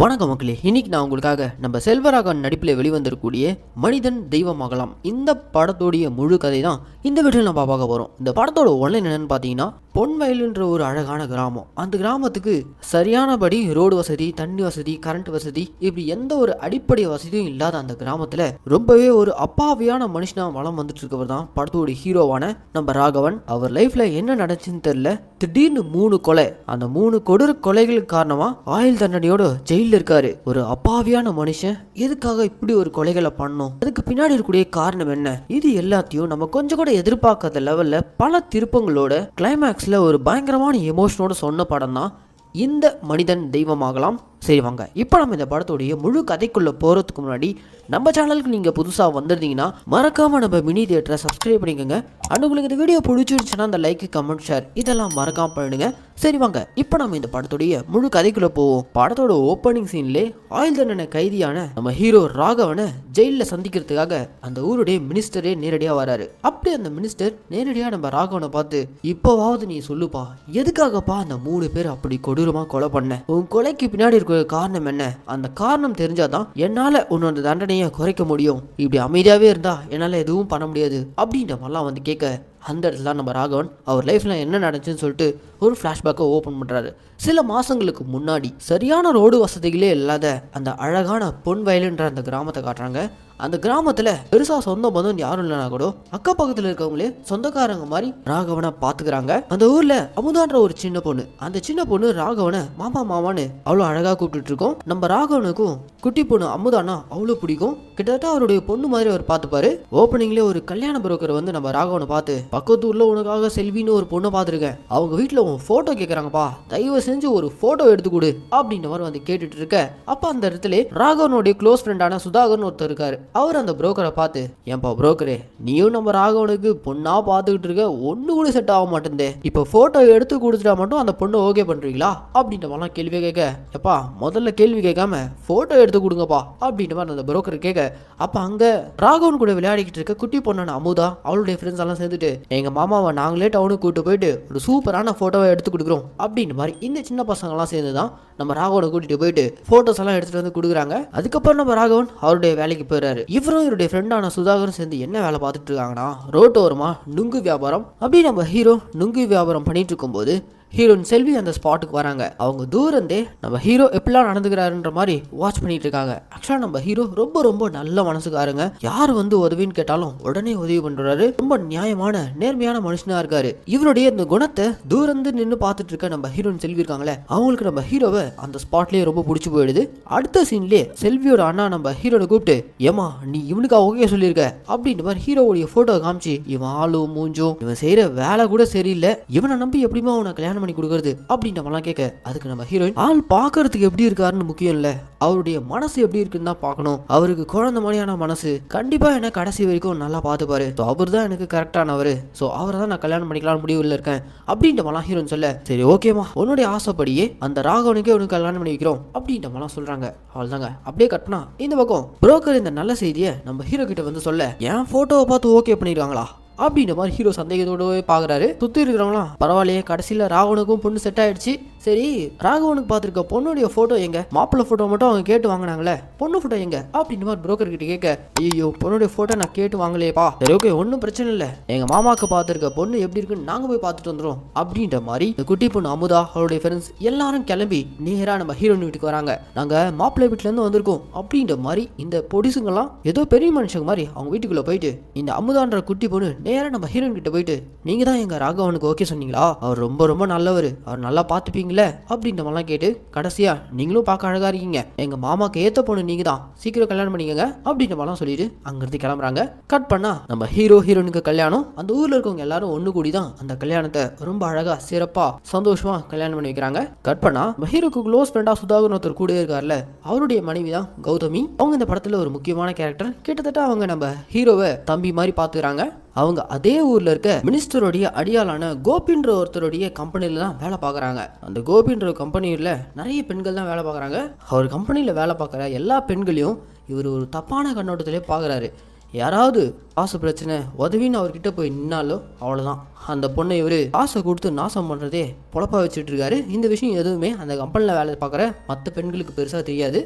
வணக்கம் மக்களே, இன்னைக்கு நான் உங்களுக்காக நம்ம செல்வராகவன் நடிப்பில் வெளிவந்திருக்கக்கூடிய மனிதன் தெய்வமாகலாம் இந்த படத்தோடைய முழு கதை தான் இந்த வீடியோவில் நம்ம பார்க்க போகிறோம். இந்த படத்தோட ஒன்லைன் என்னன்னு பார்த்தீங்கன்னா, பொன்வயலுன்ற ஒரு அழகான கிராமம். அந்த கிராமத்துக்கு சரியானபடி ரோடு வசதி, தண்ணி வசதி, கரண்ட் வசதி, இப்படி எந்த ஒரு அடிப்படை வசதியும் இல்லாத அந்த கிராமத்தில் ரொம்பவே ஒரு அப்பாவியான மனுஷனா வளம் வந்துட்டு இருக்கவர் தான் படத்தோட ஹீரோவான நம்ம ராகவன். அவர் லைஃப்ல என்ன நடந்துச்சுன்னு தெரியல, திடீர்னு 3 கொலை, அந்த 3 கொடூர கொலைகளுக்கு காரணமா ஆயுள் தண்டனையோட ஜெயில இருக்காரு. ஒரு அப்பாவியான மனுஷன் எதுக்காக இப்படி ஒரு கொலைகளை பண்ணோம், அதுக்கு பின்னாடி இருக்கக்கூடிய காரணம் என்ன, இது எல்லாத்தையும் நம்ம கொஞ்சம் கூட எதிர்பார்க்காத லெவல்ல பல திருப்பங்களோட கிளைமேக்ஸ்ல ஒரு பயங்கரமான எமோஷனோட சொன்ன படம் தான் இந்த மனிதன் தெய்வமாகலாம். சரி வாங்க, இப்போ நம்ம இந்த படத்துடைய முழு கதைக்குள்ள போறதுக்கு முன்னாடி நம்ம சேனலுக்கு நீங்க புதுசா வந்திருந்தீங்கன்னா மறக்காம நம்ம மினி தியேட்டரை சப்ஸ்கிரைப் பண்ணிக்கோங்க. அண்ட் உங்களுக்கு இந்த வீடியோ பிடிச்சிருந்துச்சுன்னா அந்த லைக், கமெண்ட், ஷேர் இதெல்லாம் மறக்காம பண்ணுங்க. சரி வாங்க, இப்போ நம்ம இந்த படத்துடைய முழு கதைக்குள்ள போவோம். படத்தோட ஓப்பனிங் சீன்லே ஆயுள் தண்டனை கைதியான நம்ம ஹீரோ ராகவனை ஜெயிலில் சந்திக்கிறதுக்காக அந்த ஊருடைய மினிஸ்டரே நேரடியாக வராரு. அப்படி அந்த மினிஸ்டர் நேரடியாக நம்ம ராகவனை பார்த்து, இப்போவாவது நீ சொல்லுப்பா, எதுக்காகப்பா அந்த 3 பேர் அப்படி கொடூரமா கொலை பண்ண, உன் கொலைக்கு பின்னாடி இருக்க காரணம் என்ன, அந்த காரணம் தெரிஞ்சாதான் என்னால உன்னோட தண்டனையை குறைக்க முடியும், இப்படி அமைதியாவே இருந்தா என்னால எதுவும் பண்ண முடியாது அப்படின்ற மாதிரிலாம் வந்து கேட்க, அந்த இடத்துல தான் நம்ம ராகவன் அவர் லைஃப்ல என்ன நடந்துச்சுன்னு சொல்லிட்டு ஒரு ஃப்ளாஷ்பேக்கை ஓப்பன் பண்றாரு. சில மாசங்களுக்கு முன்னாடி சரியான ரோடு வசதிகளே இல்லாத அந்த அழகான பொன்வயலுன்ற அந்த கிராமத்தை காட்டுறாங்க. அந்த கிராமத்துல பெருசா சொந்த பந்தம் யாரும் இல்லைனா கூட அக்க பக்கத்துல இருக்கவங்களே சொந்தக்காரங்க மாதிரி ராகவனை பாத்துக்கிறாங்க. அந்த ஊர்ல அமுதான்ற ஒரு சின்ன பொண்ணு, அந்த சின்ன பொண்ணு ராகவனை மாமா மாமான்னு அவ்வளவு அழகா கூப்பிட்டு இருக்கோம். நம்ம ராகவனுக்கும் குட்டி பொண்ணு அமுதானா அவ்வளவு பிடிக்கும். கிட்டத்தட்ட அவருடைய பொண்ணு மாதிரி அவர் பார்த்துப்பாரு. ஓப்பனிங்லேயே ஒரு கல்யாண புரோக்கர் வந்து நம்ம ராகவனை பார்த்து, பக்கத்து ஊர்ல உனக்காக செல்வின்னு ஒரு பொண்ணை பார்த்துருக்கேன், அவங்க வீட்டுல உன் போட்டோ கேட்கறாங்கப்பா, தயவு செஞ்சு ஒரு போட்டோ எடுத்து கொடு அப்படின்ற மாதிரி வந்து கேட்டுட்டு இருக்க, அப்ப அந்த இடத்துல ராகவனுடைய க்ளோஸ் ஃப்ரெண்டான சுதாகர்னு ஒருத்தர் இருக்காரு. அவர் அந்த புரோக்கரை பார்த்து, ஏன்பா புரோக்கரே, நீயும் நம்ம ராகவனுக்கு பொண்ணா பார்த்துக்கிட்டு இருக்க, ஒண்ணு கூட செட் ஆக மாட்டேந்தே, இப்ப போட்டோ எடுத்து கொடுத்துட்டா மட்டும் அந்த பொண்ணை ஓகே பண்றீங்களா அப்படின்ற மாதிரிலாம் கேள்வி கேட்க, எப்பா முதல்ல கேள்வி கேட்காம போட்டோ எடுத்து கொடுங்கப்பா அப்படின்ற மாதிரி அந்த புரோக்கர் கேட்க, அப்ப அங்க ராகவன் கூட விளையாடிக்கிட்டு இருக்க குட்டி பொண்ணான அமுதா அவளுடைய ஃப்ரெண்ட்ஸ் எல்லாம் சேர்ந்துட்டு, எங்க மாமாவை நாங்களே டவுனுக்கு கூட்டு போயிட்டு ஒரு சூப்பரான போட்டோவை எடுத்து கொடுக்குறோம் அப்படின்னு மாதிரி இந்த சின்ன பசங்க எல்லாம் சேர்ந்துதான் நம்ம ராகவனை கூட்டிட்டு போயிட்டு போட்டோஸ் எல்லாம் எடுத்துட்டு வந்து கொடுக்குறாங்க. அதுக்கப்புறம் நம்ம ராகவன் அவருடைய வேலைக்கு போயிடுறாரு. இவரும் இவருடைய ஃப்ரெண்டான சுதாகரும் சேர்ந்து என்ன வேலை பார்த்துட்டு இருக்காங்கன்னா, ரோட்டோரமா நுங்கு வியாபாரம். அப்படி நம்ம ஹீரோ நுங்கு வியாபாரம் பண்ணிட்டு இருக்கும் போது ஹீரோயின் செல்வி அந்த ஸ்பாட்டுக்கு வராங்க. அவங்க தூரந்தே நம்ம ஹீரோ எப்படிலாம் நடந்துக்கிறாருன்ற மாதிரி வாட்ச் பண்ணிட்டு இருக்காங்க. ஆக்சுவலா நம்ம ஹீரோ ரொம்ப ரொம்ப நல்ல மனசுக்காருங்க. யார் வந்து உதவின்னு கேட்டாலும் உடனே உதவி பண்றாரு. ரொம்ப நியாயமான நேர்மையான மனுஷனா இருக்காரு. இவருடைய இந்த குணத்தை தூரந்து நின்று பார்த்துட்டு இருக்க நம்ம ஹீரோயின் செல்வி இருக்காங்களே, அவங்களுக்கு நம்ம ஹீரோவை அந்த ஸ்பாட்லயே ரொம்ப பிடிச்சி போயிடுது. அடுத்த சீன்லயே செல்வியோட அண்ணா நம்ம ஹீரோனை கூப்பிட்டு, ஏமா நீ இவனுக்கு ஓகே சொல்லியிருக்க அப்படின்ற மாதிரி ஹீரோவுடைய போட்டோ காமிச்சு, இவன் ஆளும் மூஞ்சும் இவன் செய்யற வேலை கூட சரியில்லை, இவனை நம்பி எப்படிமா உனக்கு கல்யாணம் பண்ணி கொடுக்கறது அப்படின்ற மாதிரிலாம் கேட்க, அதுக்கு நம்ம ஹீரோயின், ஆள் பாக்குறதுக்கு எப்படி இருக்காருன்னு முக்கியம் இல்ல, அவருடைய மனசு எப்படி இருக்குன்னு தான் பார்க்கணும், அவருக்கு குழந்தை மாதிரியான மனசு, கண்டிப்பா என்ன கடைசி வரைக்கும் நல்லா பார்த்துப்பாரு, அவர் தான் எனக்கு கரெக்டானவர், ஸோ அவரை தான் நான் கல்யாணம் பண்ணிக்கலாம் முடிவில் இருக்கேன் அப்படின்ற மாதிரிலாம் ஹீரோயின் சொல்ல, சரி ஓகேமா உன்னுடைய ஆசைப்படியே அந்த ராகவனுக்கே உனக்கு கல்யாணம் பண்ணி வைக்கிறோம் அப்படின்ற மாதிரிலாம் சொல்றாங்க. அவள் தாங்க அப்படியே கட்டினா இந்த பக்கம் புரோக்கர் இந்த நல்ல செய்தியை நம்ம ஹீரோ கிட்ட வந்து சொல்ல, என் போட்டோவை பார்த்து ஓகே பண்ணிருக்காங்களா அப்படின்ற மாதிரி ஹீரோ சந்தேகத்தோடவே பாக்குறாரு. சுத்தி இருக்கிறவங்களாம் பரவாயில்லையே, கடைசியில ராகவனுக்கும் பொண்ணு செட் ஆயிடுச்சு, சரி ராகவனுக்கு பார்த்துருக்க பொண்ணுடைய போட்டோ எங்க, மாப்பிள்ளை போட்டோ மட்டும் அவங்க கேட்டு வாங்கினாங்களே, பொண்ணு போட்டோ எங்க அப்படின்ற மாதிரி புரோக்கர் கிட்ட கேட்க, ஐயோ பொண்ணுடைய போட்டோ நான் கேட்டு வாங்கலையேப்பா, சரி ஓகே ஒன்றும் பிரச்சனை இல்லை, எங்க மாமாக்கு பார்த்துருக்க பொண்ணு எப்படி இருக்குன்னு நாங்க போய் பார்த்துட்டு வந்துடும் அப்படின்ற மாதிரி இந்த குட்டி பொண்ணு அமுதா அவருடைய ஃப்ரெண்ட்ஸ் எல்லாரும் கிளம்பி நேரா நம்ம ஹீரோயின் வீட்டுக்கு வராங்க. நாங்க மாப்பிள்ளை வீட்டுல இருந்து வந்திருக்கோம் அப்படின்ற மாதிரி இந்த பொடிசுங்கெல்லாம் ஏதோ பெரிய மனுஷங்க மாதிரி அவங்க வீட்டுக்குள்ள போயிட்டு இந்த அமுதான்ற குட்டி பொண்ணு நேரா நம்ம ஹீரோயின் கிட்ட போயிட்டு, நீங்க தான் எங்க ராகவனுக்கு ஓகே சொன்னீங்களா, அவர் ரொம்ப ரொம்ப நல்லவர், அவர் நல்லா பார்த்துப்பீங்களே அப்படின்ற மாதிரிலாம் கேட்டு, கடைசியா நீங்களும் பார்க்க அழகா இருக்கீங்க, எங்க மாமாக்கு ஏத்த பொண்ணு நீங்க தான், சீக்கிரம் கல்யாணம் பண்ணிக்கங்க அப்படின்ற மாதிரிலாம் சொல்லிட்டு அங்கிருந்து கிளம்புறாங்க. கட் பண்ணா நம்ம ஹீரோ ஹீரோனுக்கு கல்யாணம். அந்த ஊர்ல இருக்கவங்க எல்லாரும் ஒண்ணு கூடி தான் அந்த கல்யாணத்தை ரொம்ப அழகா சிறப்பா சந்தோஷமா கல்யாணம் பண்ணி வைக்கிறாங்க. கட் பண்ணா நம்ம ஹீரோக்கு க்ளோஸ் ஃப்ரெண்டா சுதாகர் ஒருத்தர் கூட இருக்காருல்ல, அவருடைய மனைவி தான் கௌதமி. அவங்க இந்த படத்துல ஒரு முக்கியமான கேரக்டர். கிட்டத்தட்ட அவங்க நம்ம ஹீரோவை தம்பி மாதிரி பாத்துக்கிறாங்க. அவங்க அதே ஊர்ல இருக்க மினிஸ்டருடைய அடியாளான கோபின்ற ஒருத்தருடைய கம்பெனில தான் வேலை பார்க்குறாங்க. அந்த கோபின்ற கம்பெனியில் நிறைய பெண்கள் தான் வேலை பார்க்குறாங்க. அவர் கம்பெனியில் வேலை பார்க்குற எல்லா பெண்களையும் இவர் ஒரு தப்பான கண்ணோட்டத்திலே பார்க்குறாரு. யாராவது காசு பிரச்சனை உதவின்னு அவர்கிட்ட போய் நின்னாலும் அவ்வளோதான், அந்த பொண்ணை இவர் காசை கொடுத்து நாசம் பண்ணுறதே பொழப்பா வச்சுட்டு இருக்காரு. இந்த விஷயம் எதுவுமே அந்த கம்பெனியில் வேலை பார்க்குற மற்ற பெண்களுக்கு பெருசாக தெரியாது.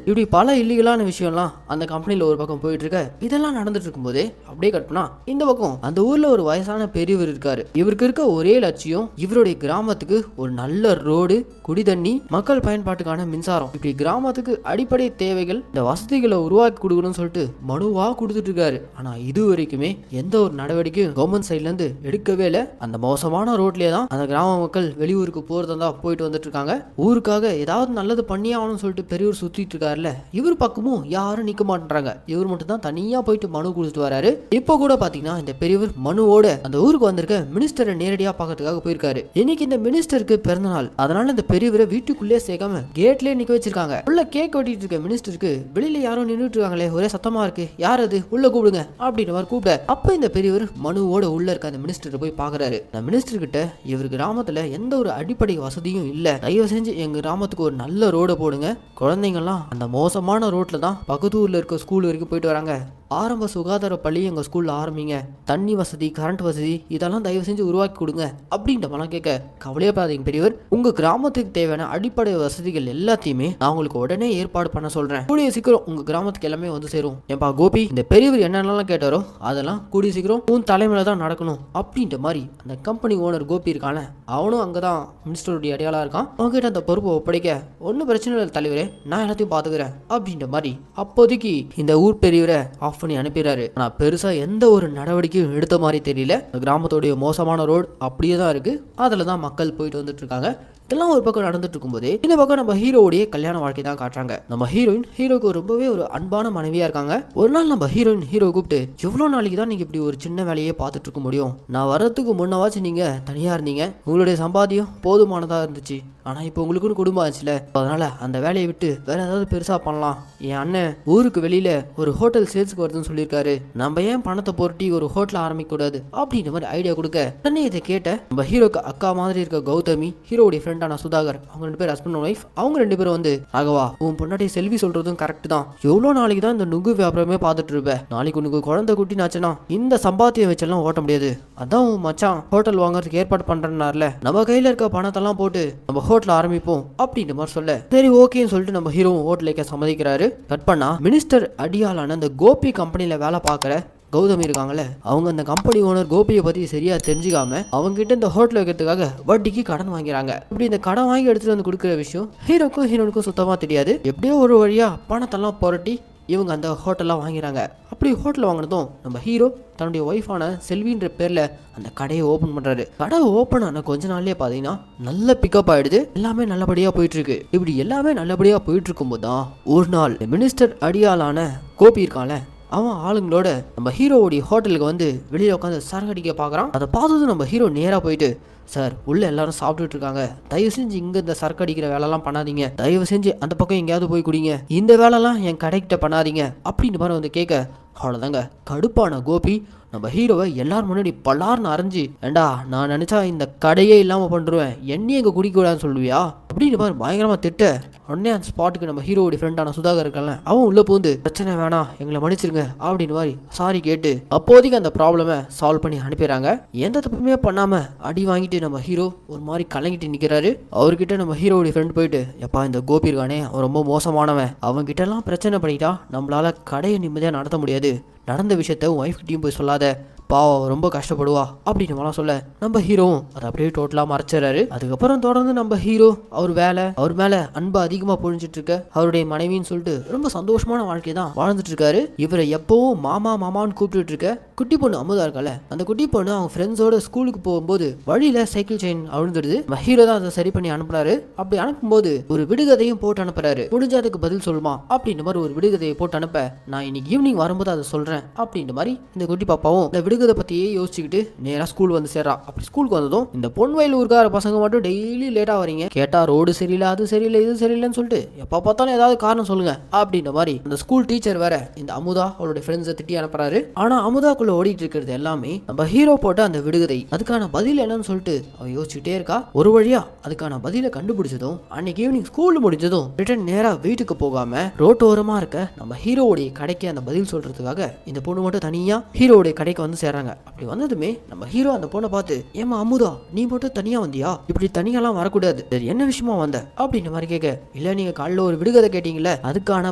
இப்படி பல இல்லீகலான விஷயம்லாம் அந்த கம்பெனியில் ஒரு பக்கம் போயிட்டு இருக்க, இதெல்லாம் நடந்துட்டு இருக்கும்போதே அப்படியே கட்டுனா இந்த பக்கம் அந்த ஊரில் ஒரு வயசான பெரியவர் இருக்காரு. இவருக்கு இருக்க ஒரே லட்சியம் இவருடைய கிராமத்துக்கு ஒரு நல்ல ரோடு, குடி தண்ணி, மக்கள் பயன்பாட்டுக்கான மின்சாரம், இப்படி கிராமத்துக்கு அடிப்படை தேவைகள், இந்த வசதிகளை உருவாக்கி கொடுக்கணும்னு சொல்லிட்டு மனுவா கொடுத்துட்டு இருக்காரு. ஆனா இது வரைக்குமே எந்த ஒரு நடவடிக்கையும் கவர்மெண்ட் சைட்ல இருந்து எடுக்கவே இல்லை. அந்த மோசமான ரோட்லயே தான் அந்த கிராம மக்கள் வெளியூருக்கு போறதா போயிட்டு வந்துட்டு இருக்காங்க. ஊருக்காக ஏதாவது நல்லது பண்ணி ஆகணும்னு சொல்லிட்டு பெரியவர் சுத்திட்டு இருக்காருல்ல, இவர் பக்கமும் யாரும் நிக்க மாட்டேறாங்க. இவர் மட்டும் தான் தனியா போயிட்டு மனு கொடுத்துட்டு வராரு. இப்போ கூட பாத்தீங்கன்னா இந்த பெரியவர் மனுவோட அந்த ஊருக்கு வந்திருக்க மினிஸ்டரை நேரடியா பார்க்கறதுக்காக போயிருக்காரு. இன்னைக்கு இந்த மினிஸ்டருக்கு பிறந்த நாள், அதனால இந்த பெரியவரை வீட்டுக்குள்ளே சேர்க்காம கேட்லயே நிக்க வச்சிருக்காங்க. உள்ள கேக் வெட்டிட்டு இருக்க மினிஸ்டருக்கு வெளியில யாரோ நின்றுட்டு இருக்காங்களே, ஒரே சத்தமா இருக்கு, யார் அது, உள்ள கூப்பிடுங்க அப்படின்ற மாதிரி கூப்பிட, அப்ப இந்த பெரியவர் மனுவோட உள்ள இருக்க அந்த மினிஸ்டரை போய் பாக்குறாரு. அந்த மினிஸ்டர் கிட்ட இவர் கிராமத்துல எந்த ஒரு அடிப்படை வசதியும் இல்ல, தயவு செஞ்சு எங்க கிராமத்துக்கு ஒரு நல்ல ரோட போடுங்க, குழந்தைங்கலாம் அந்த மோசமான ரோட்ல தான் பக்கத்து ஊர்ல இருக்க ஸ்கூல் வரைக்கும் போயிட்டு வராங்க, ஆரம்ப சுகாதார பள்ளி எங்கள் ஸ்கூலில் ஆரம்பிங்க, தண்ணி வசதி, கரண்ட் வசதி இதெல்லாம் தயவு செஞ்சு உருவாக்கி கொடுங்க அப்படின்ற மாதிரிலாம் கேட்க, கவலையப்படாதீங்க பெரியவர், உங்கள் கிராமத்துக்கு தேவையான அடிப்படை வசதிகள் எல்லாத்தையுமே நான் உங்களுக்கு உடனே ஏற்பாடு பண்ண சொல்கிறேன், கூடிய சீக்கிரம் உங்கள் கிராமத்துக்கு எல்லாமே வந்து சேரும். ஏன்பா கோபி, இந்த பெரியவர் என்னென்னலாம் கேட்டாரோ அதெல்லாம் கூடிய சீக்கிரம் உன் தலைமையில தான் நடக்கணும் அப்படின்ற மாதிரி அந்த கம்பெனி ஓனர் கோபி இருக்கான, அவனும் அங்கே தான் மினிஸ்டருடைய அடையாளா இருக்கான். அவங்ககிட்ட அந்த பொறுப்பை ஒப்படைக்க, ஒன்றும் பிரச்சனை இல்லை தலைவரே, நான் எல்லாத்தையும் பார்த்துக்கிறேன் அப்படின்ற மாதிரி அப்போதைக்கு இந்த ஊர் பெரியவரை பண்ணி அனுப்பிடுறாரு. ஆனா பெருசா எந்த ஒரு நடவடிக்கையும் எடுத்த மாதிரி தெரியல. கிராமத்தோடைய மோசமான ரோடு அப்படியே தான் இருக்கு, அதுல தான் மக்கள் போயிட்டு வந்துட்டு இருக்காங்க. இதெல்லாம் ஒரு பக்கம் நடந்துட்டு இருக்கும்போதே இந்த பக்கம் நம்ம ஹீரோவுடைய கல்யாண வாழ்க்கை தான் காட்டுறாங்க. நம்ம ஹீரோக்கு ரொம்பவே ஒரு அன்பான மனைவியா இருக்காங்க. ஒரு நாள் நம்ம ஹீரோ கூப்பிட்டு, எவ்வளவு நாளைக்கு தான் நீங்க இப்படி ஒரு சின்ன வேலையே பார்த்துட்டு இருக்க முடியும், நான் வர்றதுக்கு முன்னவாச்சும் நீங்க தனியா இருந்தீங்க, உங்களுடைய சம்பாத்தியம் போதுமானதா இருந்துச்சு, ஆனா இப்போ உங்களுக்குன்னு குடும்பம் ஆச்சுல, அதனால அந்த வேலையை விட்டு வேற ஏதாவது பெருசா பண்ணலாம், என் அண்ணன் ஊருக்கு வெளியில ஒரு ஹோட்டல் சேல்ஸ்க்கு வருதுன்னு சொல்லியிருக்காரு, நம்ம ஏன் பணத்தை பொருட்டி ஒரு ஹோட்டல் ஆரம்பிக்க கூடாது அப்படின்ற மாதிரி ஐடியா கொடுக்க, உடனே இதை கேட்ட நம்ம ஹீரோக்கு அக்கா மாதிரி இருக்க கௌதமி, ஹீரோடைய ஃப்ரெண்டான சுதாகர், அவங்க 2 பேர் ஹஸ்பண்ட் அண்ட் ஒய்ஃப், அவங்க 2 பேரும் வந்து, ராகவா உன் பொண்டாட்டி செல்வி சொல்றதும் கரெக்ட் தான், எவ்வளவு நாளைக்கு தான் இந்த நுங்கு வியாபாரமே பார்த்துட்டு இருப்ப, நாளைக்கு உனக்கு குழந்தை குட்டினாச்சுன்னா இந்த சம்பாத்தியம் வச்செல்லாம் ஓட்ட முடியாது, அதான் உன் மச்சான் ஹோட்டல் வாங்குறதுக்கு ஏற்பாடு பண்றேன்னார்ல, நம்ம கையில இருக்க பணத்தெல்லாம் போட்டு நம்ம ஹோட்டல் ஆரம்பிப்போம் அப்படின்ற மாதிரி சொல்ல, சரி ஓகேன்னு சொல்லிட்டு நம்ம ஹீரோவும் ஹோட்டல் வைக்க சம்மதிக்கிறாரு. கட் பண்ணா மினிஸ்டர் அடியாலான அந்த கோபி கம்பெனில வேலை பார்க்குற கௌதமி இருக்காங்கல்ல, அவங்க அந்த கம்பெனி ஓனர் கோபியை பத்தி சரியா தெரிஞ்சுக்காம அவங்க கிட்ட இந்த ஹோட்டல் வைக்கிறதுக்காக வட்டிக்கு கடன் வாங்கிறாங்க. இப்படி இந்த கடன் வாங்கி எடுத்துட்டு வந்து கொடுக்குற விஷயம் ஹீரோனுக்கும் சுத்தமா தெரியாது. எப்படியோ ஒரு வழியா பணத்தெல்லாம் புரட்டி இவங்க அந்த ஹோட்டல்லாம் வாங்கிறாங்க. அப்படி ஹோட்டல் வாங்கினதும் நம்ம ஹீரோ தன்னுடைய ஒய்ஃபான செல்வின்ற பேர்ல அந்த கடையை ஓபன் பண்றாரு. கடை ஓபன் ஆன கொஞ்ச நாள்லயே பாத்தீங்கன்னா நல்ல பிக்கப் ஆயிடுது, எல்லாமே நல்லபடியா போயிட்டு இருக்கு. இப்படி எல்லாமே நல்லபடியா போயிட்டு இருக்கும் போதுதான் ஒரு நாள் மினிஸ்டர் அடியாளான கோபி இருக்கான்ல, அவன் ஆளுங்களோட நம்ம ஹீரோவுடைய ஹோட்டலுக்கு வந்து வெளியில உட்காந்து சரக்கடிக்க பாக்குறான். அதை பார்த்ததும் நம்ம ஹீரோ நேரா போயிட்டு, சார் உள்ள எல்லாரும் சாப்பிட்டுட்டு இருக்காங்க, தயவு செஞ்சு இங்க இந்த சரக்கு அடிக்கிற வேலைலாம் பண்ணாதீங்க, தயவு செஞ்சு அந்த பக்கம் எங்கேயாவது போய் குடிங்க, இந்த வேலைலாம் என் கடைக்கிட்ட பண்ணாதீங்க அப்படின்னு மாதிரி வந்து கேட்க, அவ்வளோதாங்க கடுப்பான கோபி நம்ம ஹீரோவை எல்லாரும் முன்னாடி பலார்னு அரைஞ்சி, ஏண்டா நான் நினைச்சா இந்த கடையே இல்லாம பண்ணுருவேன், என்னையும் எங்க குடிக்க கூடாதுன்னு சொல்லுவியா அப்படின்னு மாதிரி பயங்கரமா திட்ட, உடனே அந்த ஸ்பாட்டுக்கு நம்ம ஹீரோவுடைய ஃப்ரெண்டான சுதாகர் இருக்கான்ல, அவன் உள்ள பூந்து, பிரச்சனை வேணாம் எங்களை மன்னிச்சிருங்க அப்படின்னு மாதிரி சாரி கேட்டு அப்போதைக்கு அந்த ப்ராப்ளமை சால்வ் பண்ணி அனுப்பிடுறாங்க. எந்த தப்புமே பண்ணாம அடி வாங்கிட்டு நம்ம ஹீரோ ஒரு மாதிரி கலங்கிட்டு நிக்கிறாரு. அவர்கிட்ட நம்ம ஹீரோவுடைய ஃப்ரெண்ட் போயிட்டு, எப்பா இந்த கோபி இருக்கானே அவன் ரொம்ப மோசமானவன், அவன்கிட்ட எல்லாம் பிரச்சனை பண்ணிட்டா நம்மளால கடையை நிம்மதியா நடத்த முடியாது, நடந்த விஷயத்த ஒய்ஃப் கிட்டையும் போய் சொல்லாத, பாவம் ரொம்ப கஷ்டப்படுவா அப்படின்னு மாதிரிலாம் சொல்ல, நம்ம ஹீரோவும் அதை அப்படியே டோட்டலா மறைச்சிடறாரு. அதுக்கப்புறம் தொடர்ந்து நம்ம ஹீரோ அவர் மேல அன்பு அதிகமா பொழிஞ்சிட்டு இருக்க அவருடைய மனைவின்னு சொல்லிட்டு ரொம்ப சந்தோஷமான வாழ்க்கை தான் வாழ்ந்துட்டு இருக்காரு. இவரை எப்பவும் மாமான்னு கூப்பிட்டு இருக்க குட்டி பொண்ணு அமுதா இருக்கல, அந்த குட்டி பொண்ணு அவங்க ஃப்ரெண்ட்ஸோட ஸ்கூலுக்கு போகும்போது வழியில சைக்கிள் செயின் அழுந்துடுது. நம்ம ஹீரோ தான் அதை சரி பண்ணி அனுப்புறாரு. அப்படி அனுப்பும்போது ஒரு விடுகதையும் போட்டு அனுப்புறாரு, முடிஞ்சதுக்கு பதில் சொல்லுமா அப்படின்ற மாதிரி ஒரு விடுகதையை போட்டு அனுப்ப, நான் இன்னைக்கு ஈவினிங் வரும்போது அதை சொல்றேன் அப்படின்ற மாதிரி இந்த குட்டி பாப்பாவும் இந்த விடுகதை பற்றியே யோசிச்சுக்கிட்டு நேராக ஸ்கூல் வந்து சேர்றா. அப்படி ஸ்கூலுக்கு வந்ததும் இந்த பொன்வயல் ஊருக்கார பசங்க மட்டும் டெய்லி லேட்டாக வரீங்க, கேட்டால் ரோடு சரியில்லை, அது சரியில்லை, இது சரியில்லைன்னு சொல்லிட்டு எப்போ பார்த்தாலும் ஏதாவது காரணம் சொல்லுங்க அப்படின்ற மாதிரி அந்த ஸ்கூல் டீச்சர் வேற இந்த அமுதா அவளுடைய ஃப்ரெண்ட்ஸை திட்டி அனுப்புறாரு. ஆனால் அமுதாக்குள்ள ஓடிட்டு இருக்கிறது எல்லாமே நம்ம ஹீரோ போட்ட அந்த விடுகதை. அதுக்கான பதில் என்னன்னு சொல்லிட்டு அவன் யோசிச்சுட்டே இருக்கா. ஒரு வழியா அதுக்கான பதிலை கண்டுபிடிச்சதும் அன்னைக்கு ஈவினிங் ஸ்கூல் முடிஞ்சதும் ரிட்டன் நேரா வீட்டுக்கு போகாம ரோட்டோரமா இருக்க நம்ம ஹீரோவுடைய கடைக்கு அந்த பதில் சொல்றதுக்காக இந்த பொண்ணு மட்டும் தனியா ஹீரோவுடைய கடைக்கு வந்து சேர்றாங்க. அப்படி வந்ததுமே நம்ம ஹீரோ அந்த பொண்ணை பார்த்து, ஏமா அமுதா நீ மட்டும் தனியா வந்தியா, இப்படி தனியாலாம் வரக்கூடாது, என்ன விஷயமா வந்த அப்படின்ற மாதிரி கேட்க, இல்ல நீங்க காலைல ஒரு விடுகதை கேட்டீங்கல்ல அதுக்கான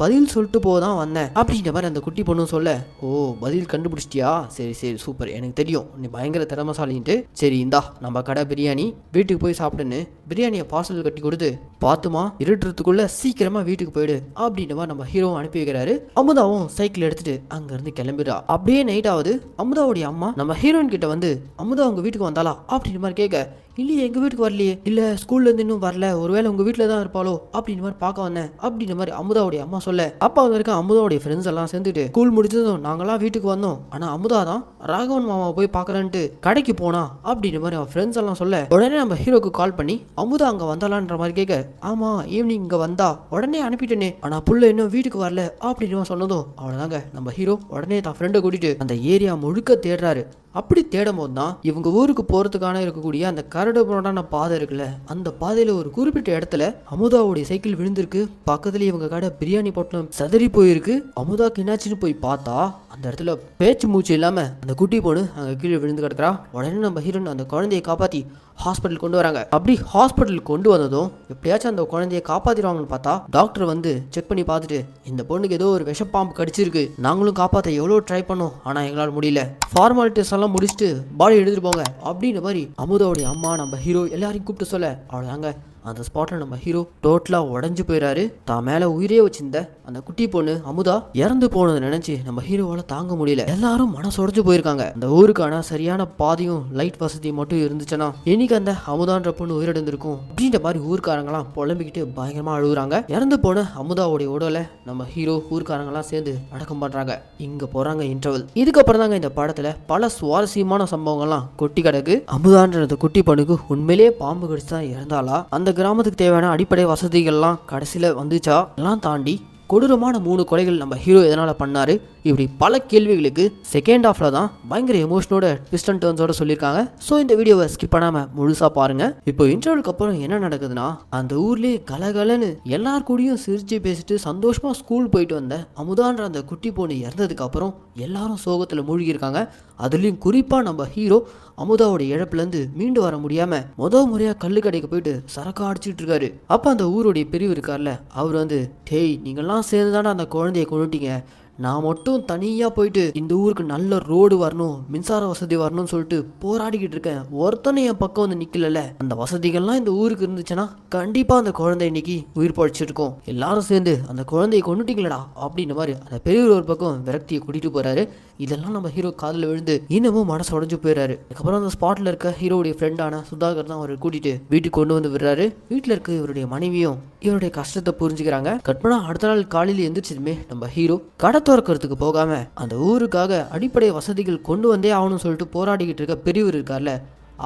பதில் சொல்லிட்டு போதான் வந்தேன் அப்படின்ற மாதிரி அந்த குட்டி பொண்ணும் சொல்ல, ஓ பதில் கண்டுபிடிச்சிட்டியா, சரி சரி சூப்பர், எனக்கு தெரியும் நீ பயங்கர திறமசாலின்ட்டு, சரி இந்தா நம்ம கடை பிரியாணி, வீட்டுக்கு போய் சாப்பிடுன்னு பிரியாணியை பார்சல் கட்டி கொடுத்து, பார்த்துமா இருட்டுறதுக்குள்ள சீக்கிரமா வீட்டுக்கு போயிடு அப்படின்ற மாதிரி நம்ம ஹீரோ அனுப்பி வைக்கிறாரு. அமுதாவும் சைக்கிள் எடுத்துட்டு அங்க இருந்து கிளம்பிடுறா. அப்படியே நைட் ஆகுது. அமுதாவுடைய அம்மா நம்ம ஹீரோயின் கிட்ட வந்து, அமுதா உங்க வீட்டுக்கு வந்தாளா அப்படின்ற மாதிரி கேட்க, இல்லையே எங்க வீட்டுக்கு வரலையே, இல்ல ஸ்கூல்ல இருந்து இன்னும் வரல, ஒருவேளை உங்க வீட்டுல தான் இருப்பாளோ அப்படின்ற மாதிரி பார்க்க வந்தேன் அப்படின்ற மாதிரி அமுதாவுடைய அம்மா சொல்ல, அப்பா அங்க இருக்க அமுதாவுடைய ஃப்ரெண்ட்ஸ் எல்லாம் சேர்ந்துட்டு ஸ்கூல் முடிச்சதும் நாங்களாம் வீட்டுக்கு வந்தோம், ஆனா அமுதா தான் ராகவன் மாமா போய் பாக்குறேன்ட்டு கடைக்கு போனா அப்படின்ற மாதிரி அவன் ஃப்ரெண்ட்ஸ் எல்லாம் சொல்ல, உடனே நம்ம ஹீரோக்கு கால் பண்ணி அமுதா அங்க வந்தாலான்ற மாதிரி கேட்க, ஆமா ஈவினிங் இங்க வந்தா, உடனே அனுப்பிட்டேனே, ஆனா புள்ள இன்னும் வீட்டுக்கு வரல அப்படின்னு சொன்னதும் அவ்வளவுதாங்க நம்ம ஹீரோ உடனே தான் ஃப்ரெண்டை கூட்டிட்டு அந்த ஏரியா முழுக்க தேடுறாரு. அப்படி தேடும் போது தான் இவங்க ஊருக்கு போறதுக்கான இருக்கக்கூடிய அந்த கரடு புரடான பாதை இருக்குல்ல, அந்த பாதையில ஒரு குறிப்பிட்ட இடத்துல அமுதாவுடைய சைக்கிள் விழுந்திருக்கு. பக்கத்துல இவங்க கடை பிரியாணி பொட்டலம் சதறி போயிருக்கு. அமுதாக்கு என்னாச்சுன்னு போய் பார்த்தா அந்த இடத்துல பேச்சு மூச்சு இல்லாம அந்த குட்டி பொண்ணு அங்க கீழே விழுந்து கிடக்குறா. உடனே நம்ம ஹீரோன் அந்த குழந்தையை காப்பாத்தி ஹாஸ்பிட்டல் கொண்டு வராங்க. அப்படி ஹாஸ்பிட்டல் கொண்டு வந்ததும் எப்படியாச்சும் அந்த குழந்தையை காப்பாத்திடுவாங்கன்னு பார்த்தா டாக்டர் வந்து செக் பண்ணி பார்த்துட்டு, இந்த பொண்ணுக்கு ஏதோ ஒரு விஷப்பாம்பு கடிச்சிருக்கு, நாங்களும் காப்பாற்ற எவ்வளோ ட்ரை பண்ணோம் ஆனா எங்களால் முடியல, ஃபார்மாலிட்டிஸ் எல்லாம் முடிச்சுட்டு பாடி எடுத்துட்டு போங்க அப்படின்ற மாதிரி அமுதாவுடைய அம்மா நம்ம ஹீரோ எல்லாரையும் கூப்பிட்டு சொல்ல, அவ்வளோதாங்க அந்த ஸ்பாட்ல நம்ம ஹீரோ டோட்டலா உடஞ்சு போயிடாரு. தான் மேல உயிரே வச்சிருந்த அந்த குட்டி பொண்ணு அமுதா இறந்து போனதை நினைச்சு நம்ம ஹீரோவால தாங்க முடியல. எல்லாரும் மனசொடைஞ்சு போயிருக்காங்க. அந்த ஊருக்கான சரியான பாதையும் லைட் வசதி மட்டும் இருந்துச்சுன்னா இன்னைக்கு அந்த அமுதான்ற பொண்ணு உயிரிழந்திருக்கும் அப்படின்ற மாதிரி ஊருக்காரங்களாம் புலம்பிக்கிட்டு பயங்கரமா அழுகுறாங்க. இறந்து போன அமுதாவுடைய உடலை நம்ம ஹீரோ ஊருக்காரங்களாம் சேர்ந்து அடக்கம் பண்றாங்க. இங்க போறாங்க இன்டர்வல். இதுக்கப்புறம் தாங்க இந்த படத்துல பல சுவாரஸ்யமான சம்பவங்கள்லாம் கொட்டி கிடக்கு. அமுதான்ற அந்த குட்டி பொண்ணுக்கு உண்மையிலேயே பாம்பு கடிச்சு தான் இறந்தாலா, அந்த கிராமத்துக்கு தேவையான அடிப்படை வசதிகள்லாம் கடைசியில் வந்துச்சா, எல்லாம் தாண்டி கொடூரமான 3 கொலைகள் நம்ம ஹீரோ எதனால பண்ணாரு, இப்படி பல கேள்விகளுக்கு செகண்ட் ஹாஃப்ல தான் பயங்கர எமோஷனோட ட்விஸ்ட் அண்ட் டர்ன்ஸோட சொல்லியிருக்காங்க. ஸோ இந்த வீடியோவை ஸ்கிப் பண்ணாம முழுசா பாருங்க. இப்போ இன்டர்வலுக்கு அப்புறம் என்ன நடக்குதுன்னா, அந்த ஊர்லேயே கலகலன்னு எல்லார் கூடயும் சிரிச்சு பேசிட்டு சந்தோஷமா ஸ்கூல் போயிட்டு வந்த அமுதான்ற அந்த குட்டி பொண்ணு இறந்ததுக்கு அப்புறம் எல்லாரும் சோகத்தில் மூழ்கி இருக்காங்க. அதுலேயும் குறிப்பாக நம்ம ஹீரோ அமுதாவோட இழப்புலேருந்து மீண்டு வர முடியாம முறையாக கல்லு கடைக்கு போயிட்டு சரக்கு அடிச்சுட்டு இருக்காரு. அப்போ அந்த ஊருடைய பிரிவு இருக்கார்ல, அவர் வந்து, டேய் நீங்கள்லாம் சேர்ந்து தானே அந்த குழந்தைய கொண்டுட்டீங்க, நான் மட்டும் தனியாக போயிட்டு இந்த ஊருக்கு நல்ல ரோடு வரணும், மின்சார வசதி வரணும்னு சொல்லிட்டு போராடிக்கிட்டு இருக்கேன், ஒருத்தனை என் பக்கம் வந்து நிற்கல, அந்த வசதிகள்லாம் இந்த ஊருக்கு இருந்துச்சுன்னா கண்டிப்பாக அந்த குழந்தை இன்னைக்கு உயிர் பழிச்சிருக்கும், எல்லாரும் சேர்ந்து அந்த குழந்தையை கொண்டுட்டீங்களடா அப்படின்ற மாதிரி அந்த பெரியவர் ஒரு பக்கம் விரக்தியை கூட்டிட்டு போறாரு. இதெல்லாம் நம்ம ஹீரோ காதில் விழுந்து இன்னமும் மனசு உடஞ்சு போயிடாரு. அதுக்கப்புறம் அந்த ஸ்பாட்ல இருக்க ஹீரோடைய ஃப்ரெண்டான சுதாகர் தான் அவரை கூட்டிட்டு வீட்டுக்கு கொண்டு வந்து விடுறாரு. வீட்டில் இருக்க இவருடைய மனைவியும் இவருடைய கஷ்டத்தை புரிஞ்சுக்கிறாங்க. கட்பனா அடுத்த நாள் காலையில் எந்திரிச்சதுமே நம்ம ஹீரோ கடை திறக்கிறதுக்கு போகாம அந்த ஊருக்காக அடிப்படை வசதிகள் கொண்டு வந்தே ஆகணும்னு சொல்லிட்டு போராடிக்கிட்டு இருக்க பெரியவர் இருக்கார்ல,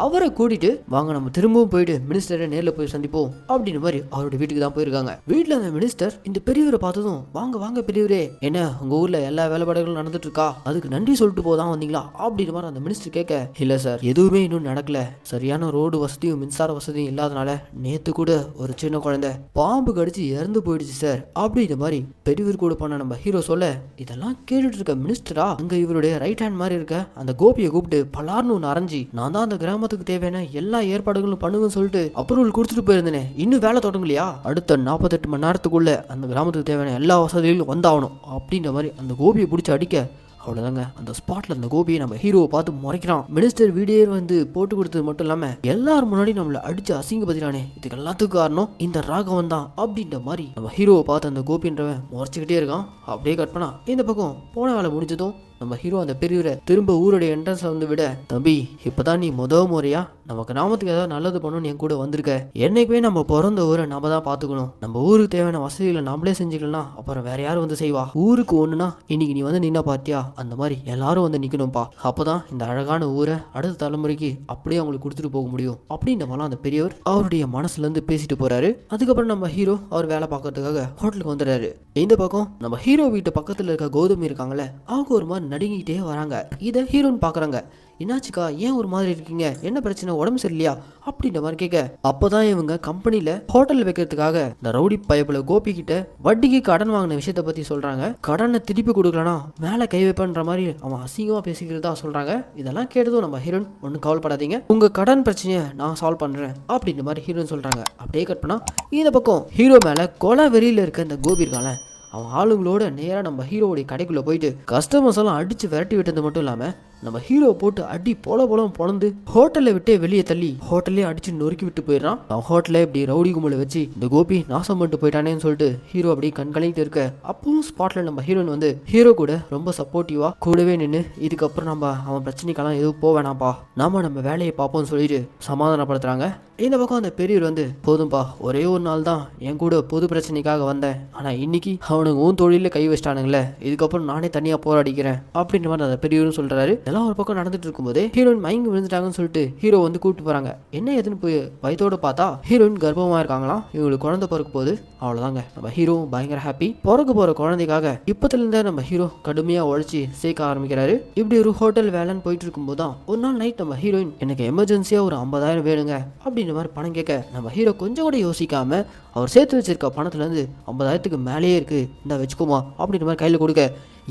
அவரை கூட்டிட்டு வாங்க நம்ம திரும்பவும் போயிட்டு மினிஸ்டரை நேரில் போய் சந்திப்போம் அப்படின்னு மாதிரி அவருடைய வீட்டுக்கு தான் போயிருக்காங்க. வீட்டில் அந்த மினிஸ்டர் இந்த பெரியவரை பார்த்ததும், வாங்க வாங்க பெரியவரே, என்ன உங்க ஊர்ல எல்லா வேலைப்பாடுகளும் நடந்துட்டு இருக்கா, அதுக்கு நன்றி சொல்லிட்டு போதான் வந்தீங்களா அப்படின்னு மாதிரி அந்த மினிஸ்டர் கேட்க, இல்ல சார் எதுவுமே இன்னும் நடக்கல, சரியான ரோடு வசதியும் மின்சார வசதியும் இல்லாதனால நேத்து கூட ஒரு சின்ன குழந்தை பாம்பு கடிச்சு இறந்து போயிடுச்சு சார் அப்படின்ற மாதிரி பெரியவர் கூட பண்ண நம்ம ஹீரோ சொல்ல, இதெல்லாம் கேட்டுட்டு இருக்க மினிஸ்டரா அங்க இவருடைய ரைட் ஹேண்ட் மாதிரி இருக்க அந்த கோபியை கூப்பிட்டு பலார்னு ஒன்று அரைஞ்சி, நான் தான் அந்த கிராமத்துக்கு தேவையான எல்லா ஏற்பாடுகளும் பண்ணுங்கன்னு சொல்லிட்டு அப்ரூவல் கொடுத்துட்டு போயிருந்தேன், இன்னும் வேலை தொடங்கலையா, அடுத்த 48 மணி நேரத்துக்குள்ள அந்த கிராமத்துக்கு தேவையான எல்லா வசதிகளும் வந்தாகணும் அப்படின்ற மாதிரி அந்த கோபியை பிடிச்சி அடிக்க, அவ்வளோதாங்க அந்த ஸ்பாட்ல அந்த கோபியை நம்ம ஹீரோவை பார்த்து முறைக்கிறான். மினிஸ்டர் வீடியோ வந்து போட்டு கொடுத்தது மட்டும் இல்லாம எல்லாரும் முன்னாடி நம்மளை அடிச்சு அசிங்கப்படுத்தினானே, இதுக்கு எல்லாத்துக்கும் காரணம் இந்த ராகவன் தான் அப்படின்ற மாதிரி நம்ம ஹீரோவை பார்த்து அந்த கோபின்றவன் முறைச்சிக்கிட்டே இருக்கான். அப்படியே கட் பண்ணா இந்த பக்கம் போன வேலை முடிஞ்சதும் நம்ம ஹீரோ அந்த பெரியவரை திரும்ப ஊருடைய என்ட்ரன்ஸ்ல வந்து விட, தம்பி இப்பதான் நீ முறையா நம்ம கிராமத்துக்கு ஏதாவது நல்லது பண்ணணும்னு என் கூட வந்திருக்க. என்னைக்குமே நம்ம பிறந்த ஊரை நம்ம தான் பாத்துக்கணும். நம்ம ஊருக்கு தேவையான வசதிகளை நம்மளே செஞ்சுக்கலாம், அப்புறம் வேற யாரும் வந்து செய்வா. ஊருக்கு ஒண்ணுனா இன்னைக்கு நீ வந்து நின்னா பாத்தியா, அந்த மாதிரி எல்லாரும் வந்து நிக்கணும்பா. அப்பதான் இந்த அழகான ஊரை அடுத்த தலைமுறைக்கு அப்படியே அவங்களுக்கு கொடுத்துட்டு போக முடியும் அப்படின்ற மாதிரிலாம் அந்த பெரியவர் அவருடைய மனசுல இருந்து பேசிட்டு போறாரு. அதுக்கப்புறம் நம்ம ஹீரோ அவர் வேலை பார்க்கறதுக்காக ஹோட்டலுக்கு வந்துடுறாரு. இந்த பக்கம் நம்ம ஹீரோ வீட்டு பக்கத்துல இருக்க கௌதமி இருக்காங்கல்ல, அவங்க ஒரு மாதிரி நடுங்கிட்டே வராங்க. இதை ஹீரோன்னு பாக்குறாங்க. என்னாச்சுக்கா, ஏன் ஒரு மாதிரி இருக்கீங்க, என்ன பிரச்சனை, உடம்பு சரியில்லையா அப்படின்ற மாதிரி கேட்க, அப்பதான் இவங்க கம்பெனில ஹோட்டல் வைக்கிறதுக்காக இந்த ரவுடி பயப்புல கோபி கிட்ட வட்டிக்கு கடன் வாங்கின விஷயத்த பத்தி சொல்றாங்க. கடனை திருப்பி கொடுக்கலனா மேல கை வைப்பன்ற மாதிரி அவன் அசிங்கமா பேசிக்கிறதா சொல்றாங்க. இதெல்லாம் கேட்டதும் நம்ம ஹீரோன் ஒன்னும் கவலைப்படாதீங்க, உங்க கடன் பிரச்சனையை நான் சால்வ் பண்றேன் அப்படின்ற மாதிரி ஹீரோன் சொல்றாங்க. அப்படியே கட் பண்ணா இந்த பக்கம் ஹீரோ மேல கொலை வெறியில இருக்க இந்த கோபி இருக்கான, அவன் ஆளுங்களோட நேராக நம்ம ஹீரோவுடைய கடைக்குள்ளே போயிட்டு கஸ்டமர்ஸ் எல்லாம் அடித்து விரட்டி விட்டது மட்டும் இல்லாமல் நம்ம ஹீரோ போட்டு அடி போலம் பொழந்து ஹோட்டலை விட்டே வெளியே தள்ளி ஹோட்டலே அடிச்சு நொறுக்கி விட்டு போயிடறான். அவன் ஹோட்டலை இப்படி ரவுடி கும்பலை வச்சு இந்த கோபி நாசம் பண்ணிட்டு போயிட்டானேன்னு சொல்லிட்டு ஹீரோ அப்படி கண்கலங்கிட்டு இருக்க, அப்பவும் ஸ்பாட்ல நம்ம ஹீரோயின் வந்து ஹீரோ கூட ரொம்ப சப்போர்ட்டிவா கூடவே நின்று, இதுக்கப்புறம் நம்ம அவன் பிரச்சனைக்கெல்லாம் எதுவும் போவேணாப்பா, நம்ம வேலையை பார்ப்போம்னு சொல்லிட்டு சமாதானப்படுத்துறாங்க. இந்த பக்கம் அந்த பெரியவர் வந்து, போதும்பா, ஒரே ஒரு நாள் தான் என் கூட பொது பிரச்சனைக்காக வந்தேன், ஆனா இன்னைக்கு அவனுக்கு உன் தொழில கை வச்சிட்டானுங்களே, இதுக்கப்புறம் நானே தனியா போராடிக்கிறேன் அப்படின்ற மாதிரி அந்த பெரியவரும் சொல்றாரு. இதெல்லாம் ஒரு பக்கம் நடந்துட்டு இருக்கும்போதே ஹீரோயின் மயங்கி விழுந்துட்டாங்கன்னு சொல்லிட்டு ஹீரோ வந்து கூப்பிட்டு போறாங்க. என்ன எதுன்னு போய் பயத்தோட பார்த்தா ஹீரோயின் கர்ப்பமா இருக்காங்களாம். இவங்களுக்கு குழந்தை பிறக்க போகுது. அவ்வளவுதாங்க, நம்ம ஹீரோ பயங்கர ஹாப்பி. பிறக்க போற குழந்தைக்காக இப்பத்துல இருந்தே நம்ம ஹீரோ கடுமையா உழைச்சி சேர்க்க ஆரம்பிக்கிறாரு. இப்படி ஒரு ஹோட்டல் வேலைன்னு போயிட்டு இருக்கும்போது தான் ஒரு நாள் நைட் நம்ம ஹீரோயின், எனக்கு எமர்ஜென்சியா ஒரு 50,000 வேணுங்க அப்படின்ற மாதிரி பணம் கேட்க, நம்ம ஹீரோ கொஞ்சம் கூட யோசிக்காம அவர் சேர்த்து வச்சிருக்க பணத்துல இருந்து 50,000க்கு மேலேயே இருக்கு, இந்த வச்சுக்கோமா அப்படின்ற மாதிரி கையில கொடுக்க,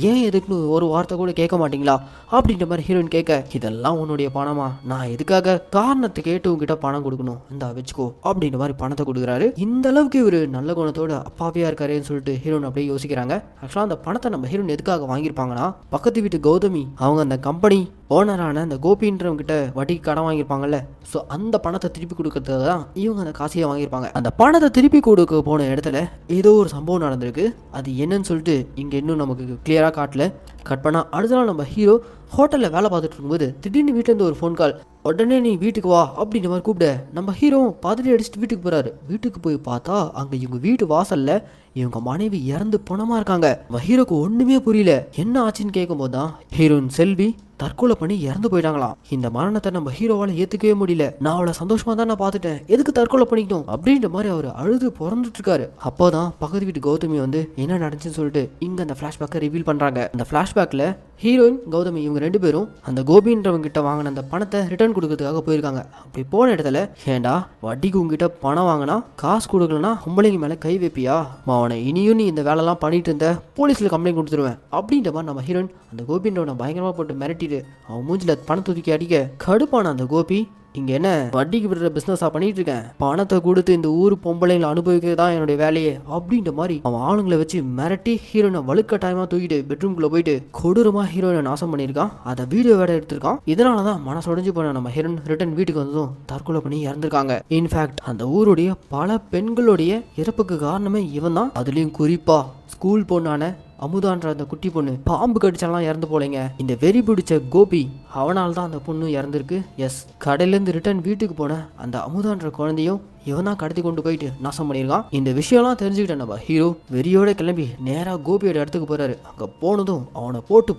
ஏன் எதுக்குன்னு ஒரு வார்த்தை கூட கேட்க மாட்டீங்களா அப்படின்ற மாதிரி ஹீரோயின் கேட்க, இதெல்லாம் உன்னுடைய பணமா, நான் எதுக்காக காரணத்தை கேட்டு உங்ககிட்ட பணம் கொடுக்கணும், இந்த வச்சுக்கோ அப்படின்ற மாதிரி பணத்தை கொடுக்குறாரு. இந்த அளவுக்கு இவரு நல்ல குணத்தோட அப்பாவியா இருக்காருன்னு சொல்லிட்டு ஹீரோயின் அப்படியே யோசிக்கிறாங்க. ஆக்சுவலா அந்த பணத்தை நம்ம ஹீரோயின் எதுக்காக வாங்கியிருப்பாங்கன்னா, பக்கத்து வீட்டு கௌதமி அவங்க அந்த கம்பெனி ஓனரான அந்த கோபின்றவங்க கிட்ட வட்டிக்கு கடன் வாங்கியிருப்பாங்கல்ல, ஸோ அந்த பணத்தை திருப்பி கொடுக்கறதுக்கு தான் இவங்க அந்த காசையை வாங்கியிருப்பாங்க. அந்த பணத்தை திருப்பி கொடுக்க போன இடத்துல ஏதோ ஒரு சம்பவம் நடந்திருக்கு. அது என்னன்னு சொல்லிட்டு இங்கே இன்னும் நமக்கு கிளியராக காட்டல. கட் பண்ணால் அடுத்த நாள் நம்ம ஹீரோ ஹோட்டலில் வேலை பார்த்துட்டு இருக்கும்போது திடீர்னு வீட்டிலேருந்து ஒரு ஃபோன் கால். உடனே நீ வீட்டுக்கு வா அப்படின்ற மாதிரி கூப்பிட, நம்ம ஹீரோ பாதிரி அடிச்சுட்டு வீட்டுக்கு போகிறாரு. வீட்டுக்கு போய் பார்த்தா அங்கே இவங்க வீட்டு வாசலில் இவங்க மனைவி இறந்து பணமாக இருக்காங்க. நம்ம ஹீரோக்கு ஒன்றுமே புரியல, என்ன ஆச்சுன்னு கேட்கும்போது தான் ஹீரோயின் செல்வி தற்கொலை பண்ணி இறந்து போயிட்டாங்களாம். இந்த மரணத்தை நம்ம ஹீரோவால ஏத்துக்கவே முடியல. நான் அவளை சந்தோஷமா தான் நான் பார்த்துட்டேன், எதுக்கு தற்கொலை பண்ணிக்கணும் அப்படின்ற மாதிரி அவர் அழுது பிறந்துட்டு இருக்காரு. அப்போதான் பக்கத்து வீட்டு கௌதமி வந்து என்ன நடந்துச்சுன்னு சொல்லிட்டு இங்க அந்த பிளாஷ்பேக்கை ரிவீல் பண்றாங்க. அந்த பிளாஷ்பேக்ல ஹீரோயின் கௌதமி இவங்க 2 பேரும் அந்த கோபின்றவங்க கிட்ட வாங்கின அந்த பணத்தை ரிட்டர்ன் கொடுக்கறதுக்காக போயிருக்காங்க. அப்படி போன இடத்துல, ஏண்டா வட்டிக்கு உங்ககிட்ட பணம் வாங்கினா காசு கொடுக்கலன்னா பொம்பளைங்க மேல கை வைப்பியா, அவனை இனியும் நீ இந்த வேலைலாம் பண்ணிட்டு இருந்த போலீஸ்ல கம்ப்ளைண்ட் கொடுத்துருவேன் அப்படின்ற மாதிரி நம்ம ஹீரோயின் அந்த கோபின்றவனை பயங்கரமா போட்டு மிரட்டிட்டு அவன் மூஞ்சில பணத்தை தூக்கி அடிக்க, கடுப்பான அந்த கோபி, இங்க என்ன வட்டிக்கு விடுற பிசினஸா பண்ணிட்டு இருக்கேன், பணத்தை கொடுத்து இந்த ஊர் பொம்பளைங்களை அனுபவிக்கிறதா என்னுடைய வேலையே அப்படின்ற மாதிரி அவன் ஆளுங்களை வச்சு மிரட்டி ஹீரோனை வலுக்கட்டாயமா தூக்கிட்டு பெட்ரூம்குள்ள போயிட்டு கொடூரமா ஹீரோனை நாசம் பண்ணியிருக்கான். அதை வீடியோ வேற எடுத்திருக்கான். இதனாலதான் மனசொடைஞ்சு போன நம்ம ஹீரோன் ரிட்டர்ன் வீட்டுக்கு வந்ததும் தற்கொலை பண்ணி இறந்திருக்காங்க. இன்ஃபேக்ட் அந்த ஊருடைய பல பெண்களுடைய இறப்புக்கு காரணமே இவன் தான். அதுலயும் குறிப்பா ஸ்கூல் பொண்ணான அமுதான்ற அந்த குட்டி பொண்ணு பாம்பு கடிச்சாலாம் இறந்து போலைங்க. இந்த வெறி பிடிச்ச கோபி அவனால் தான் அந்த பொண்ணு இறந்துருக்கு. எஸ், கடையிலேருந்து ரிட்டர்ன் வீட்டுக்கு போன அந்த அமுதான்ற குழந்தையும் இவன் தான் கடத்தி கொண்டு போயிட்டு நாசம் பண்ணியிருக்கான். இந்த விஷயம்லாம் தெரிஞ்சுக்கிட்ட நம்ம ஹீரோ வெறியோட கிளம்பி நேராக கோபியோட இடத்துக்கு போறாரு. அங்கே போனதும் அவனை போட்டு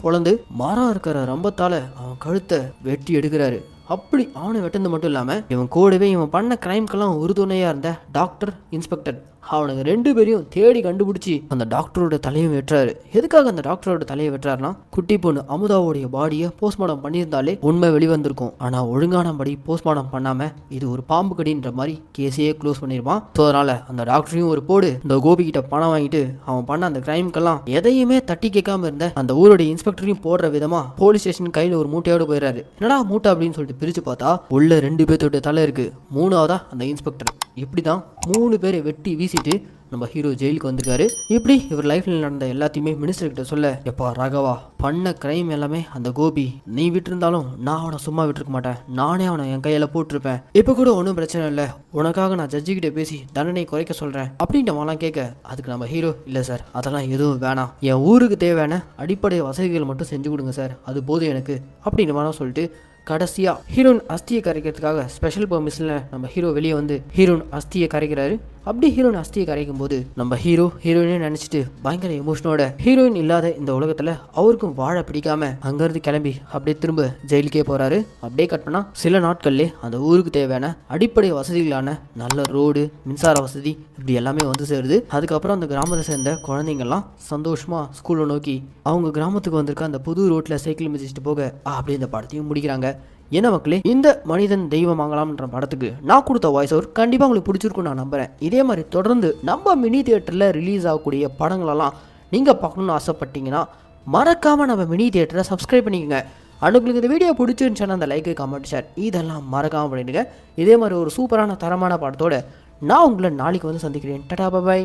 பொழந்து மரம் இருக்கிற ரம்பத்தால அவன் கழுத்தை வெட்டி எடுக்கிறாரு. அப்படி அவனை வெட்டது மட்டும் இல்லாமல் இவன் கூடவே இவன் பண்ண கிரைம்க்கெல்லாம் உறுதுணையாக இருந்த டாக்டர், இன்ஸ்பெக்டர், அவனுக்கு 2 பேரையும் தேடி கண்டுபிடிச்சி அந்த டாக்டரோட தலையும் வெட்டுறாரு. எதுக்காக அந்த டாக்டரோட தலையை வெட்டுறாருனா, குட்டி பொண்ணு அமுதாவோடைய பாடியை போஸ்ட்மார்ட்டம் பண்ணியிருந்தாலே உண்மை வெளிவந்திருக்கும். ஆனால் ஒழுங்கானபடி போஸ்ட்மார்ட்டம் பண்ணாம இது ஒரு பாம்பு கடின்ற மாதிரி கேஸையே க்ளோஸ் பண்ணிருப்பான். ஸோ அதனால அந்த டாக்டரையும் ஒரு போடு, இந்த கோபி கிட்ட பணம் வாங்கிட்டு அவன் பண்ண அந்த கிரைம்க்கெல்லாம் எதையுமே தட்டி கேட்காம இருந்த அந்த ஊருடைய இன்ஸ்பெக்டரையும் போடுற விதமா போலீஸ் ஸ்டேஷன் கையில் ஒரு மூட்டையோடு போயிடுறாரு. என்னடா மூட்டை அப்படின்னு சொல்லிட்டு பிரிச்சு பார்த்தா உள்ள 2 பேர்த்தோட தலை இருக்கு. 3ஆவதா அந்த இன்ஸ்பெக்டர். இப்படிதான் 3 பேரை வெட்டி வீசி வீசிட்டு நம்ம ஹீரோ ஜெயிலுக்கு வந்திருக்காரு. இப்படி இவர் லைஃப்ல நடந்த எல்லாத்தையுமே மினிஸ்டர் கிட்ட சொல்ல, எப்பா ராகவா, பண்ண கிரைம் எல்லாமே அந்த கோபி நீ விட்டுருந்தாலும் நான் அவனை சும்மா விட்டுருக்க மாட்டேன், நானே அவனை என் கையில போட்டிருப்பேன், இப்போ கூட ஒன்றும் பிரச்சனை இல்லை, உனக்காக நான் ஜட்ஜி கிட்ட பேசி தண்டனை குறைக்க சொல்றேன் அப்படின்ட்டு அவெல்லாம் கேட்க, அதுக்கு நம்ம ஹீரோ, இல்லை சார் அதெல்லாம் எதுவும் வேணாம், என் ஊருக்கு தேவையான அடிப்படை வசதிகள் மட்டும் செஞ்சு கொடுங்க சார், அது போதும் எனக்கு அப்படின்னு மாதிரி சொல்லிட்டு கடைசியா ஹீரோயின் அஸ்தியை கரைக்கிறதுக்காக ஸ்பெஷல் பெர்மிஷன்ல நம்ம ஹீரோ வெளியே வந்து ஹீரோயின் அஸ்தியை கரைக்கிறாரு. அப்படி ஹீரோயின் அஸ்தியை கரைக்கும் போது நம்ம ஹீரோயினே நினைச்சிட்டு பயங்கர எமோஷனோட ஹீரோயின் இல்லாத இந்த உலகத்துல அவருக்கும் வாழ பிடிக்காம அங்கிருந்து கிளம்பி அப்படியே திரும்ப ஜெயிலுக்கே போறாரு. அப்படியே கட் பண்ணா சில நாட்கள்லே அந்த ஊருக்கு தேவையான அடிப்படை வசதிகளான நல்ல ரோடு, மின்சார வசதி இப்படி எல்லாமே வந்து சேருது. அதுக்கப்புறம் அந்த கிராமத்தை சேர்ந்த குழந்தைங்கள்லாம் சந்தோஷமா ஸ்கூலை நோக்கி அவங்க கிராமத்துக்கு வந்திருக்க அந்த புது ரோட்ல சைக்கிள் மிதிச்சுட்டு போக அப்படி இந்த படத்தையும் முடிக்கிறாங்க. என்ன மக்களே, இந்த மனிதன் தெய்வமாகலாம்ன்ற படத்துக்கு நான் கொடுத்த வாய்ஸ் ஓவர் கண்டிப்பாக உங்களுக்கு பிடிச்சிருக்குன்னு நான் நம்புகிறேன். இதே மாதிரி தொடர்ந்து நம்ம மினி தியேட்டரில் ரிலீஸ் ஆகக்கூடிய படங்களெல்லாம் நீங்கள் பார்க்கணுன்னு ஆசைப்பட்டீங்கன்னா மறக்காமல் நம்ம மினி தியேட்டரை சப்ஸ்கிரைப் பண்ணிக்கோங்க. உங்களுக்கு இந்த வீடியோ பிடிச்சிருந்துச்சுன்னா அந்த லைக்கு, கமெண்ட், ஷேர் இதெல்லாம் மறக்காமல் பண்ணிடுங்க. இதே மாதிரி ஒரு சூப்பரான தரமான படத்தோட நான் உங்களை நாளைக்கு வந்து சந்திக்கிறேன். டாடா பாய்.